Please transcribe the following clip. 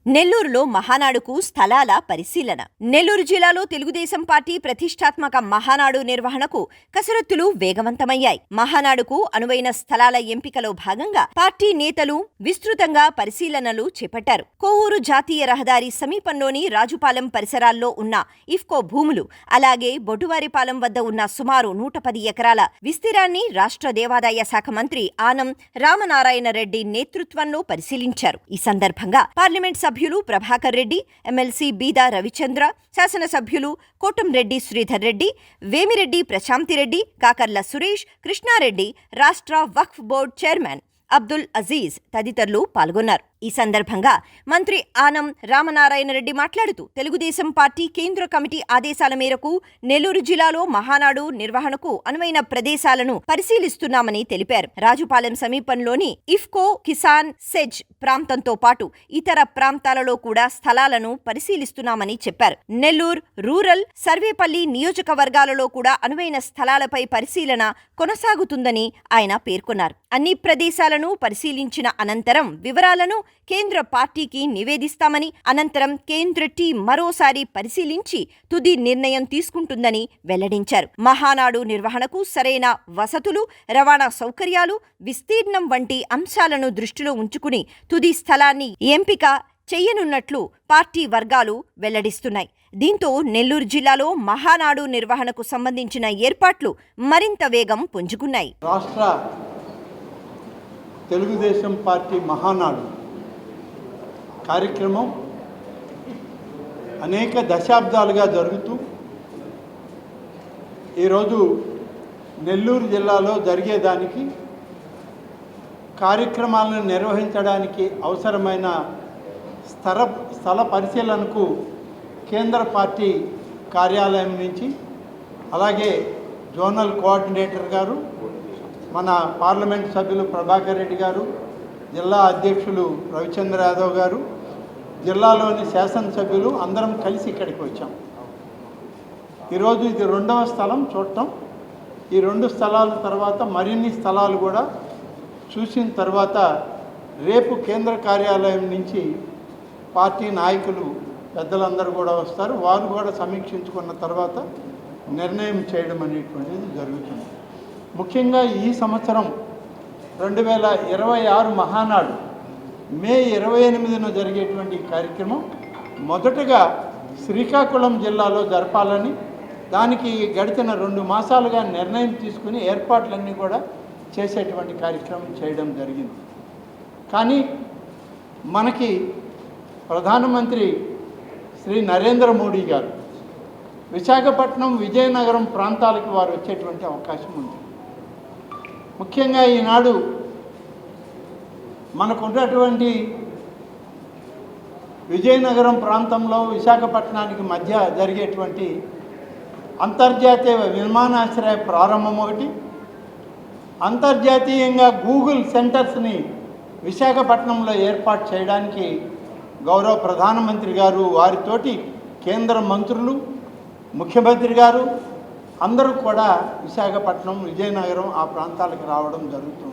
నెల్లూరులో మహానాడుకు స్థలాల పరిశీలన. నెల్లూరు జిల్లాలో తెలుగుదేశం పార్టీ ప్రతిష్టాత్మక మహానాడు నిర్వహణకు కసరత్తులు వేగవంతమయ్యాయి. మహానాడుకు అనువైన స్థలాల ఎంపికలో భాగంగా పార్టీ నేతలు విస్తృతంగా పరిశీలనలు చేపట్టారు. కోవూరు జాతీయ రహదారి సమీపంలోని రాజుపాలెం పరిసరాల్లో ఉన్న ఇఫ్కో భూములు, అలాగే బొడ్డువారిపాలెం వద్ద ఉన్న సుమారు 110 ఎకరాల విస్తీరాన్ని రాష్ట్ర దేవాదాయ శాఖ మంత్రి ఆనం రామనారాయణ రెడ్డి నేతృత్వంలో పరిశీలించారు. ఈ సందర్భంగా పార్లమెంట్ సభ్యులు ప్రభాకర్ రెడ్డి, ఎమ్మెల్సీ బీదా రవిచంద్ర, శాసనసభ్యులు కోటంరెడ్డి శ్రీధర్ రెడ్డి, వేమిరెడ్డి ప్రశాంతిరెడ్డి, కాకర్ల సురేష్, కృష్ణారెడ్డి, రాష్ట్ర వక్ఫ్ బోర్డు చైర్మన్ అబ్దుల్ అజీజ్ తదితరులు పాల్గొన్నారు. ఈ సందర్భంగా మంత్రి ఆనం రామనారాయణ రెడ్డి మాట్లాడుతూ, తెలుగుదేశం పార్టీ కేంద్ర కమిటీ ఆదేశాల మేరకు నెల్లూరు జిల్లాలో మహానాడు నిర్వహణకు అనువైన ప్రదేశాలను పరిశీలిస్తున్నామని తెలిపారు. రాజుపాలెం సమీపంలోని ఇఫ్కో, కిసాన్ సెజ్ ప్రాంతంతో పాటు ఇతర ప్రాంతాలలో కూడా స్థలాలను పరిశీలిస్తున్నామని చెప్పారు. నెల్లూరు రూరల్, సర్వేపల్లి నియోజకవర్గాలలో కూడా అనువైన స్థలాలపై పరిశీలన కొనసాగుతుందని ఆయన పేర్కొన్నారు. అన్ని ప్రదేశాలను పరిశీలించిన అనంతరం వివరాలను కేంద్ర పార్టీకి నివేదిస్తామని, అనంతరం కేంద్ర టీం మరోసారి పరిశీలించి తుది నిర్ణయం తీసుకుంటుందని వెల్లడించారు. మహానాడు నిర్వహణకు సరైన వసతులు, రవాణా సౌకర్యాలు, విస్తీర్ణం వంటి అంశాలను దృష్టిలో ఉంచుకుని తుది స్థలాన్ని ఎంపిక చేయనున్నట్లు పార్టీ వర్గాలు వెల్లడిస్తున్నాయి. దీంతో నెల్లూరు జిల్లాలో మహానాడు నిర్వహణకు సంబంధించిన ఏర్పాట్లు మరింత వేగం పుంజుకున్నాయి. రాష్ట్ర తెలుగుదేశం పార్టీ మహానాడు కార్యక్రమం అనేక దశాబ్దాలుగా జరుగుతూ ఈరోజు నెల్లూరు జిల్లాలో జరిగేదానికి, కార్యక్రమాలను నిర్వహించడానికి అవసరమైన స్థల పరిశీలనకు కేంద్ర పార్టీ కార్యాలయం నుంచి, అలాగే జోనల్ కోఆర్డినేటర్ గారు, మన పార్లమెంట్ సభ్యులు ప్రభాకర్ రెడ్డి గారు, జిల్లా అధ్యక్షులు రవిచంద్ర యాదవ్ గారు, జిల్లాలోని శాసనసభ్యులు అందరం కలిసి ఇక్కడికి వచ్చాం. ఈరోజు ఇది 2వ స్థలం చూడటం. ఈ 2 స్థలాల తర్వాత మరిన్ని స్థలాలు కూడా చూసిన తర్వాత రేపు కేంద్ర కార్యాలయం నుంచి పార్టీ నాయకులు పెద్దలందరూ కూడా వస్తారు. వారు కూడా సమీక్షించుకున్న తర్వాత నిర్ణయం చేయడం అనేటువంటిది జరుగుతుంది. ముఖ్యంగా ఈ సంవత్సరం 2026 మహానాడు మే 28న జరిగేటువంటి కార్యక్రమం మొదటగా శ్రీకాకుళం జిల్లాలో జరపాలని, దానికి గడిచిన 2 మాసాలుగా నిర్ణయం తీసుకుని ఏర్పాట్లన్నీ కూడా చేసేటువంటి కార్యక్రమం చేయడం జరిగింది. కానీ మనకి ప్రధానమంత్రి శ్రీ నరేంద్ర మోడీ గారు విశాఖపట్నం, విజయనగరం ప్రాంతాలకు వారు వచ్చేటువంటి అవకాశం ఉంది. ముఖ్యంగా ఈనాడు మనకున్నటువంటి విజయనగరం ప్రాంతంలో విశాఖపట్నానికి మధ్య జరిగేటువంటి అంతర్జాతీయ విమానాశ్రయ ప్రారంభం ఒకటి, అంతర్జాతీయంగా గూగుల్ సెంటర్స్ని విశాఖపట్నంలో ఏర్పాటు చేయడానికి గౌరవ ప్రధానమంత్రి గారు, వారితోటి కేంద్ర మంత్రులు, ముఖ్యమంత్రి గారు అందరూ కూడా విశాఖపట్నం, విజయనగరం ఆ ప్రాంతాలకు రావడం జరుగుతుంది.